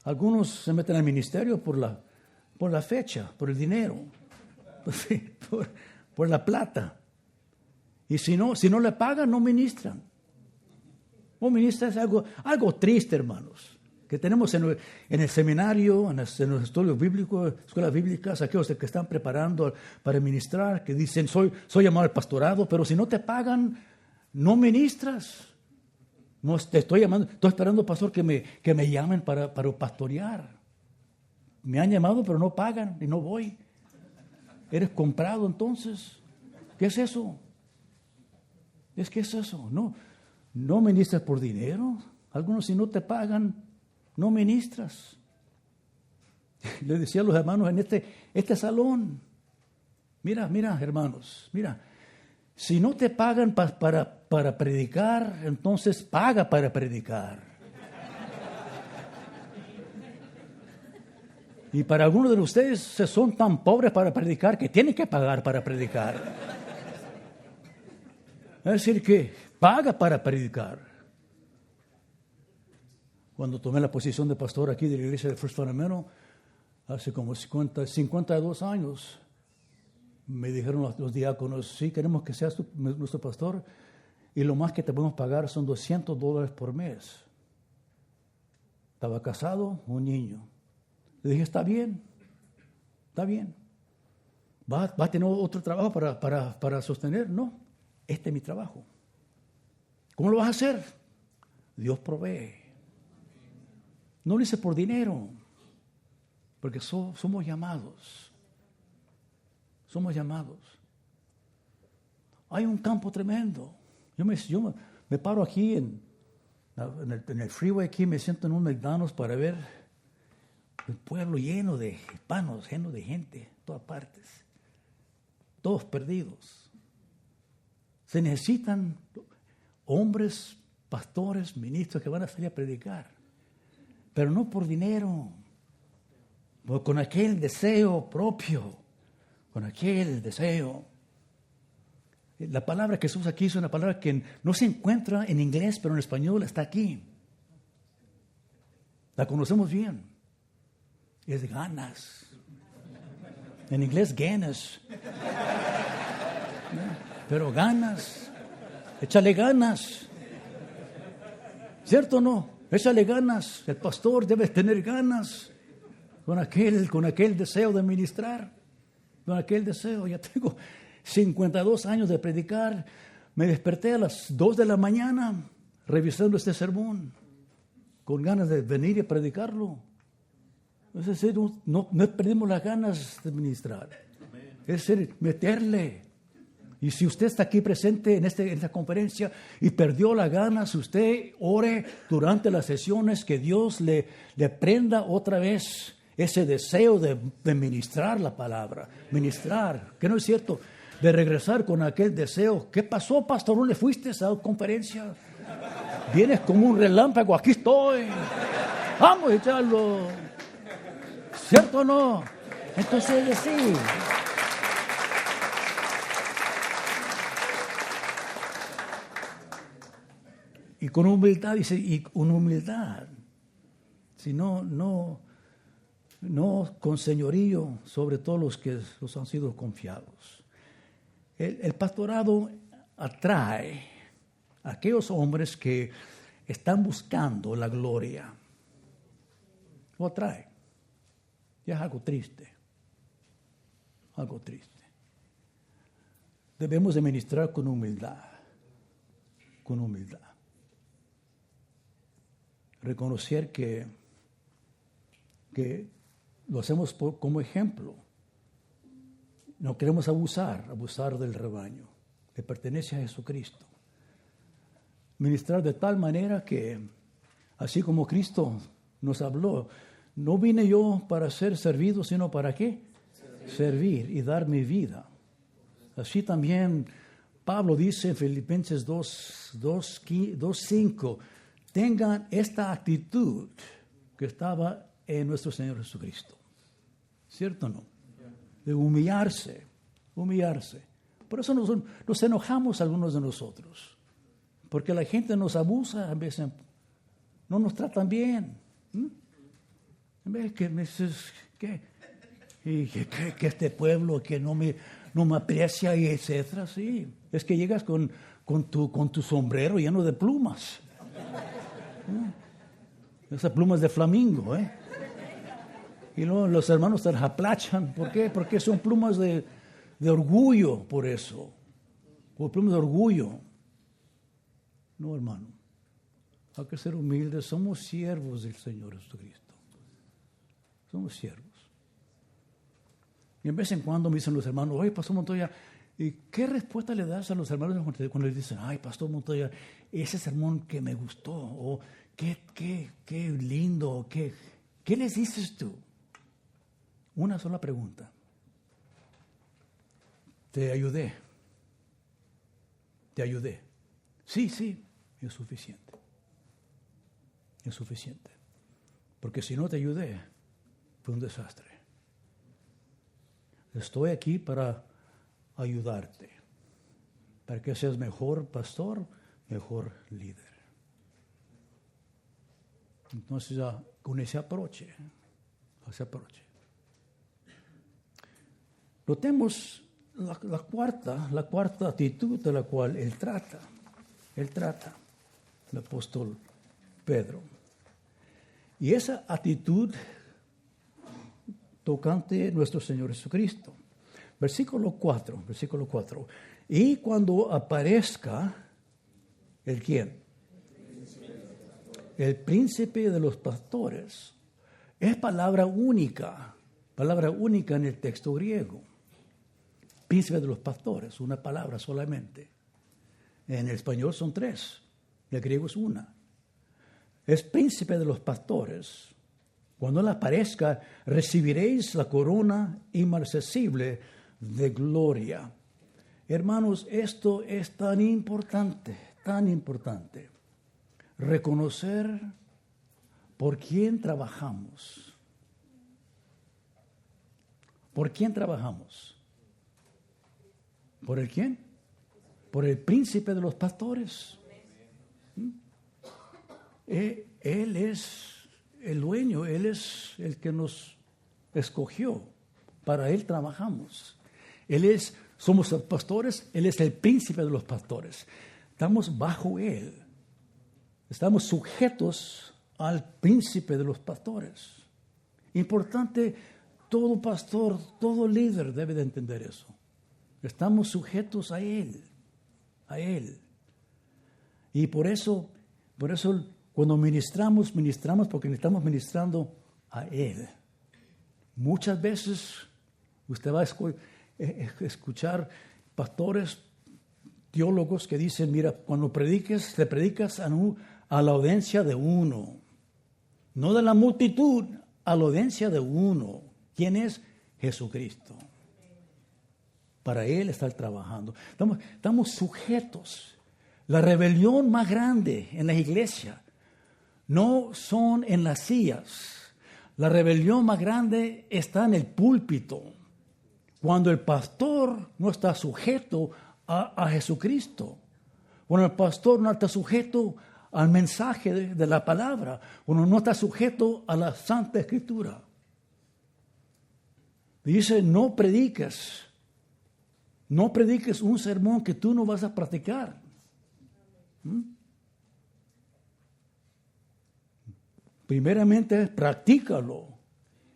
Algunos se meten al ministerio por la fecha, por el dinero. Por la plata. Y si no le pagan, no ministran. No ministran es algo triste, hermanos, que tenemos en el seminario, en los estudios bíblicos, escuelas bíblicas, aquellos que están preparando para ministrar, que dicen, soy llamado al pastorado, pero si no te pagan, no ministras. No te estoy llamando, estoy esperando, pastor, que me llamen para pastorear. Me han llamado, pero no pagan y no voy. ¿Eres comprado entonces? ¿Qué es eso? ¿Qué es eso? No ministras por dinero. Algunos si no te pagan, no ministras. Le decía a los hermanos en este salón, mira, hermanos, mira, si no te pagan para predicar, entonces paga para predicar. Y para algunos de ustedes son tan pobres para predicar que tienen que pagar para predicar. Es decir, que paga para predicar. Cuando tomé la posición de pastor aquí de la iglesia de First Fundamental, hace como 52 años, me dijeron los diáconos, sí, queremos que seas nuestro pastor y lo más que te podemos pagar son $200 por mes. Estaba casado, un niño. Le dije, está bien. ¿Va a tener otro trabajo para sostener? No, este es mi trabajo. ¿Cómo lo vas a hacer? Dios provee. No lo hice por dinero, porque somos llamados. Somos llamados. Hay un campo tremendo. Yo me paro aquí en el freeway, aquí me siento en un McDonald's para ver el pueblo lleno de hispanos, lleno de gente, en todas partes. Todos perdidos. Se necesitan hombres, pastores, ministros que van a salir a predicar. Pero no por dinero. Con aquel deseo propio. Con aquel deseo. La palabra que se usa aquí es una palabra que no se encuentra en inglés, pero en español está aquí. La conocemos bien. Es ganas. En inglés, ganas. Pero ganas. Échale ganas. ¿Cierto o no? Échale ganas. El pastor debe tener ganas con aquel deseo de ministrar. Con aquel deseo. Ya tengo 52 años de predicar. Me desperté a las 2 de la mañana revisando este sermón, con ganas de venir y predicarlo. Es decir, no perdimos las ganas de ministrar. Es decir, meterle. Y si usted está aquí presente en esta conferencia y perdió las ganas, usted ore durante las sesiones que Dios le prenda otra vez ese deseo de ministrar la palabra. Ministrar, que no es cierto, de regresar con aquel deseo. ¿Qué pasó, pastor? ¿No le fuiste a esa conferencia? Vienes como un relámpago, aquí estoy. Vamos a echarlo. ¿Cierto o no? Entonces, sí. Y con humildad, dice, y con humildad. Si no con señorío sobre todos los que los han sido confiados. El pastorado atrae a aquellos hombres que están buscando la gloria. Lo atrae. Y es algo triste. Algo triste. Debemos de ministrar con humildad. Con humildad. Reconocer que lo hacemos como ejemplo. No queremos abusar del rebaño. Le pertenece a Jesucristo. Ministrar de tal manera que, así como Cristo nos habló, no vine yo para ser servido, sino para ¿qué? Servir y dar mi vida. Así también Pablo dice en Filipenses 2:5, tengan esta actitud que estaba en nuestro Señor Jesucristo. ¿Cierto o no? De humillarse. Por eso nos enojamos algunos de nosotros. Porque la gente nos abusa, a veces no nos tratan bien. En vez que me dices, que este pueblo que no me aprecia y etcétera, sí. Es que llegas con tu sombrero lleno de plumas. Esas plumas de flamingo, Y luego los hermanos te las aplachan. ¿Por qué? Porque son plumas de orgullo, por eso. O plumas de orgullo. No, hermano. Hay que ser humildes. Somos siervos del Señor Jesucristo. Somos siervos. Y en vez en cuando me dicen los hermanos, oye, Pastor Montoya, ¿y qué respuesta le das a los hermanos cuando les dicen, ay, Pastor Montoya, ese sermón que me gustó, o qué lindo, ¿qué les dices tú? Una sola pregunta. Te ayudé. Sí, es suficiente. Es suficiente. Porque si no te ayudé, fue un desastre. Estoy aquí para ayudarte, para que seas mejor pastor, mejor líder. Entonces, con ese approach. Notemos la cuarta actitud de la cual él trata, el apóstol Pedro. Y esa actitud tocante nuestro Señor Jesucristo. Versículo 4. Y cuando aparezca, ¿el quién? El príncipe de los pastores. Es palabra única en el texto griego. Príncipe de los pastores, una palabra solamente. En el español son 3, en el griego es una. Es príncipe de los pastores. Cuando él aparezca, recibiréis la corona inmarcesible de gloria. Hermanos, esto es tan importante. Reconocer por quién trabajamos. ¿Por quién trabajamos? ¿Por el quién? Por el príncipe de los pastores. Él es el dueño, Él es el que nos escogió. Para Él trabajamos. Somos pastores, Él es el príncipe de los pastores. Estamos bajo Él. Estamos sujetos al príncipe de los pastores. Importante, todo pastor, todo líder debe de entender eso. Estamos sujetos a Él, a Él. Y por eso cuando ministramos porque estamos ministrando a Él. Muchas veces usted va a escuchar pastores, teólogos que dicen, mira, cuando le predicas a la audiencia de uno, no de la multitud, a la audiencia de uno. ¿Quién es? Jesucristo. Para Él estar trabajando. Estamos sujetos. La rebelión más grande en la iglesia no son en las sillas. La rebelión más grande está en el púlpito. Cuando el pastor no está sujeto a Jesucristo. Cuando el pastor no está sujeto al mensaje de la palabra. Cuando no está sujeto a la Santa Escritura. Dice, no prediques un sermón que tú no vas a practicar. Primeramente, practícalo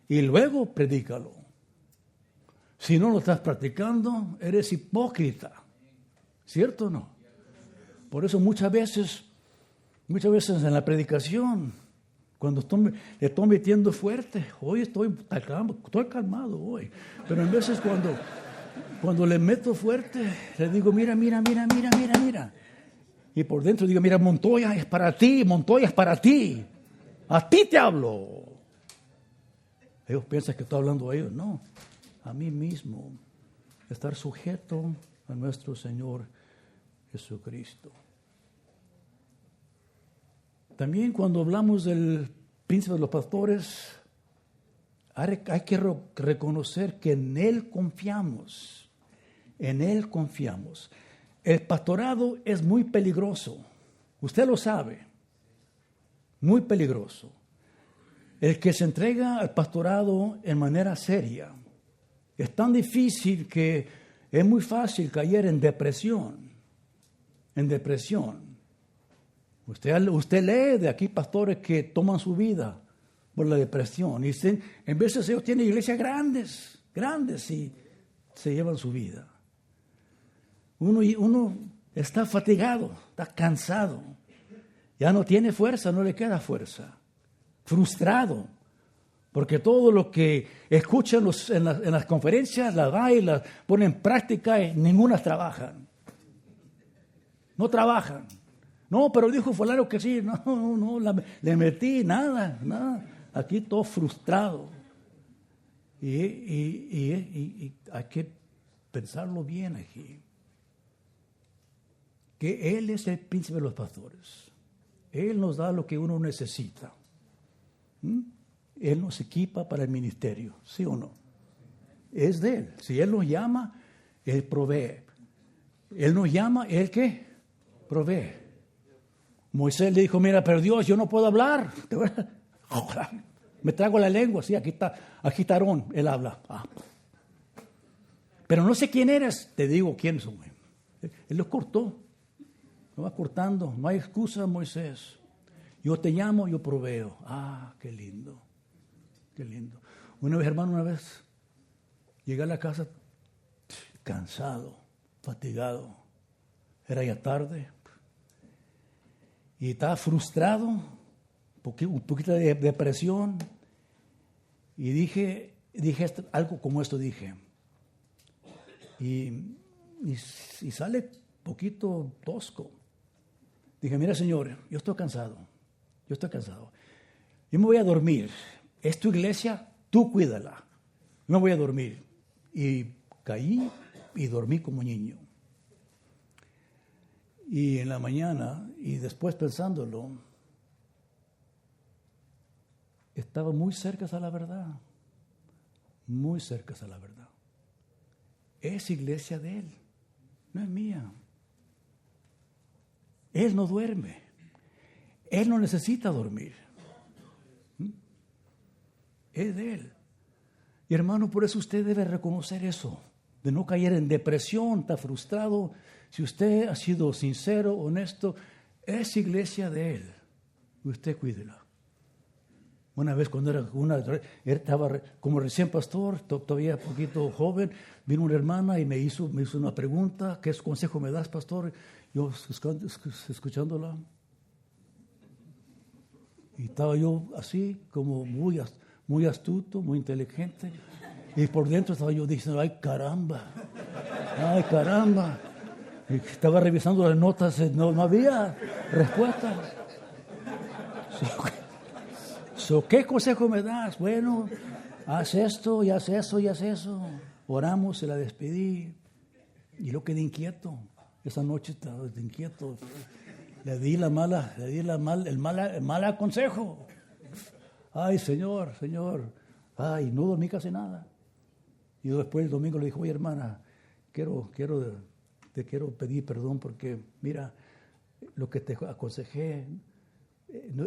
y luego predícalo. Si no lo estás practicando, eres hipócrita. ¿Cierto o no? Por eso muchas veces en la predicación, cuando le estoy metiendo fuerte, hoy estoy calmado hoy. Pero en veces cuando le meto fuerte, le digo, mira. Y por dentro digo, mira, Montoya es para ti, a ti te hablo. Ellos piensan que estoy hablando a ellos, no, a mí mismo. Estar sujeto a nuestro Señor Jesucristo. También cuando hablamos del príncipe de los pastores, hay que reconocer que en Él confiamos. En Él confiamos. El pastorado es muy peligroso. Usted lo sabe. Muy peligroso. El que se entrega al pastorado en manera seria es tan difícil que es muy fácil caer en depresión. En depresión. Usted lee de aquí pastores que toman su vida por la depresión. Y en veces ellos tienen iglesias grandes y se llevan su vida. Uno está fatigado, está cansado. Ya no tiene fuerza, no le queda fuerza. Frustrado. Porque todo lo que escuchan en las conferencias, las va y las ponen en práctica y ninguna trabajan. No trabajan. No, pero dijo fulano que sí. No, le metí nada. Aquí todo frustrado. Y hay que pensarlo bien aquí. Que Él es el príncipe de los pastores. Él nos da lo que uno necesita. Él nos equipa para el ministerio, ¿sí o no? Es de Él. Si Él nos llama, Él provee. Él nos llama, ¿Él qué? Provee. Moisés le dijo, mira, pero Dios, yo no puedo hablar. Me trago la lengua, sí, aquí está Aarón, él habla. Pero no sé quién eres, te digo quién soy. Él lo cortó. Lo va cortando, no hay excusa, Moisés. Yo te llamo, yo proveo. Qué lindo, qué lindo. Una vez llegué a la casa cansado, fatigado. Era ya tarde y estaba frustrado, un poquito de depresión. Y dije algo como esto dije. Y sale poquito tosco. Dije, mira, Señor, yo estoy cansado. Yo me voy a dormir. Es tu iglesia, tú cuídala. Yo me voy a dormir. Y caí y dormí como niño. Y en la mañana, y después pensándolo, estaba muy cerca a la verdad. Muy cerca a la verdad. Es iglesia de Él, no es mía. Él no duerme. Él no necesita dormir. Es de Él. Y hermano, por eso usted debe reconocer eso. de no caer en depresión, está frustrado. Si usted ha sido sincero, honesto, es iglesia de Él. Usted cuídela. Una vez cuando estaba como recién pastor, todavía un poquito joven, vino una hermana y me hizo una pregunta: ¿qué consejo me das, pastor? Yo escuchándola. Y estaba yo así, como muy astuto, muy inteligente. Y por dentro estaba yo diciendo: ¡ay, caramba! ¡Ay, caramba! Y estaba revisando las notas, no había respuesta. ¿Qué consejo me das? Bueno, haz esto y haz eso y haz eso. Oramos, se la despedí. Y yo quedé inquieto. Esa noche estaba inquieto. Le di el mal consejo. Ay, Señor. Ay, no dormí casi nada. Y después el domingo le dije: oye, hermana, te quiero pedir perdón porque, mira, lo que te aconsejé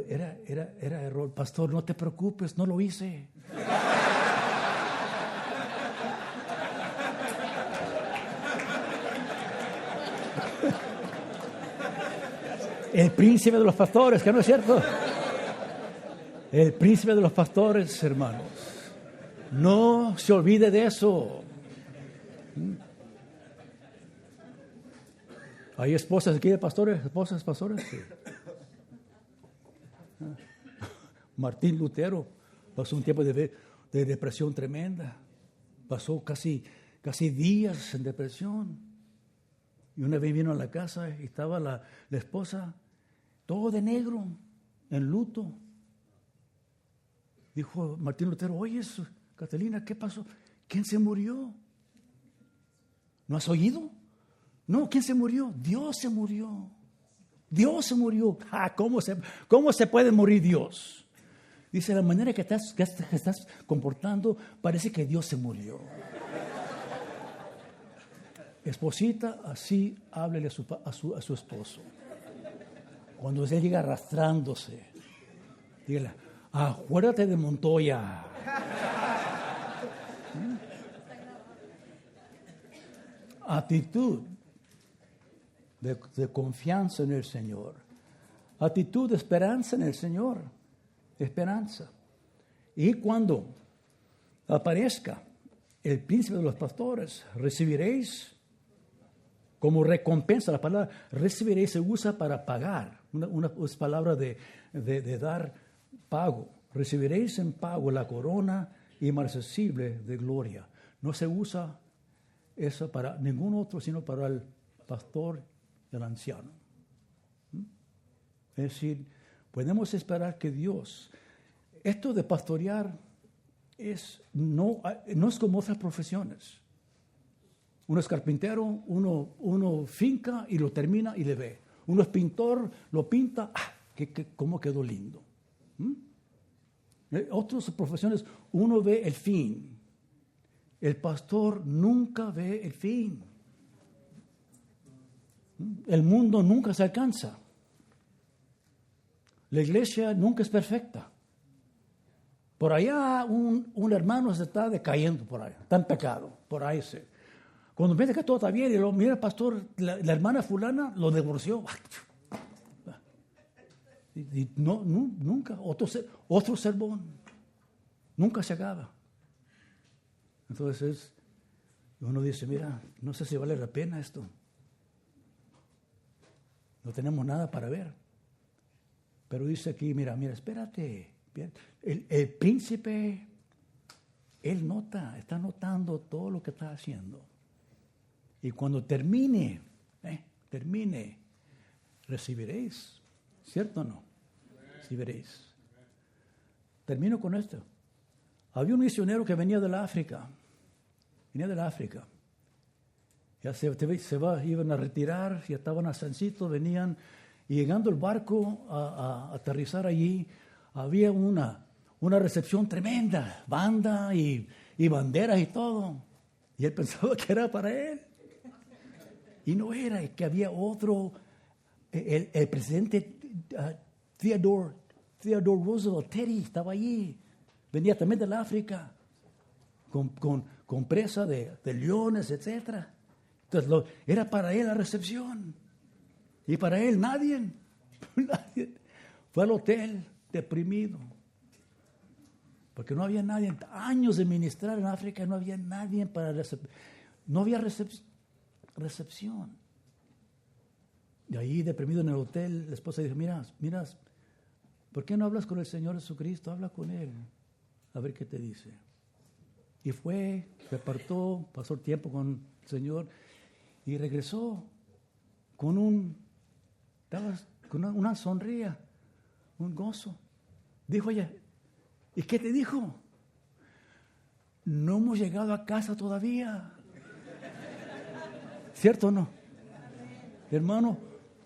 era error. Pastor, no te preocupes, no lo hice. El príncipe de los pastores, que no es cierto. El príncipe de los pastores, hermanos. No se olvide de eso. ¿Hay esposas aquí de pastores? ¿Esposas pastores? Sí. Martín Lutero pasó un tiempo de depresión tremenda. Pasó casi días en depresión. Y una vez vino a la casa y estaba la esposa, todo de negro, en luto. Dijo Martín Lutero: oye, Catalina, ¿qué pasó? ¿Quién se murió? ¿No has oído? No, ¿quién se murió? Dios se murió. Dios se murió. ¿Cómo se puede morir Dios? Dice: la manera que estás comportando, parece que Dios se murió. Esposita, así háblele a su esposo. Cuando él llega arrastrándose, dígale: acuérdate de Montoya. Actitud de confianza en el Señor. Actitud de esperanza en el Señor. Esperanza. Y cuando aparezca el príncipe de los pastores, recibiréis como recompensa. La palabra recibiréis se usa para pagar. Una palabra de dar pago. Recibiréis en pago la corona inmarcesible de gloria. No se usa eso para ningún otro, sino para el pastor y el anciano. Es decir, podemos esperar que Dios, esto de pastorear no es como otras profesiones. Uno es carpintero, uno finca y lo termina y le ve. Uno es pintor, lo pinta, cómo quedó lindo. Otras profesiones, uno ve el fin. El pastor nunca ve el fin. El mundo nunca se alcanza. La iglesia nunca es perfecta. Por allá un hermano se está decayendo por ahí, está en pecado, por ahí se. Cuando piensa que todo está bien y lo mira el pastor, la hermana fulana lo divorció. Y nunca, otro sermón, nunca se acaba. Entonces uno dice: mira, no sé si vale la pena esto. No tenemos nada para ver. Pero dice aquí: mira, espérate. El príncipe, él está notando todo lo que está haciendo. Y cuando termine, recibiréis. ¿Cierto o no? Recibiréis. Termino con esto. Había un misionero que venía de la África. Ya iban a retirar, ya estaban a Sancito, venían, y llegando el barco a aterrizar allí, había una recepción tremenda, banda y banderas y todo. Y él pensaba que era para él. Y no era, que había otro, el presidente Theodore Roosevelt, Teddy, estaba allí. Venía también del África, con presa de leones, etc. Entonces era para él la recepción. Y para él nadie fue al hotel deprimido. Porque no había nadie, años de ministrar en África, no había nadie para no había recepción. Y ahí deprimido en el hotel, la esposa dijo, mira, ¿por qué no hablas con el Señor Jesucristo? Habla con Él, a ver qué te dice. Y fue, se apartó, pasó tiempo con el Señor y regresó con una sonrisa, un gozo. Dijo ella, ¿y qué te dijo? No hemos llegado a casa todavía. ¿Cierto o no? Hermano,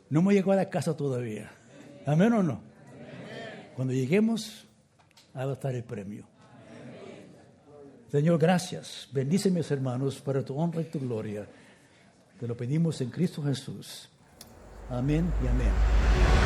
no hemos llegado a la casa todavía. ¿Amén o no? Cuando lleguemos, ahí va a estar el premio. Señor, gracias. Bendice mis hermanos para tu honra y tu gloria. Te lo pedimos en Cristo Jesús. Amén y amén.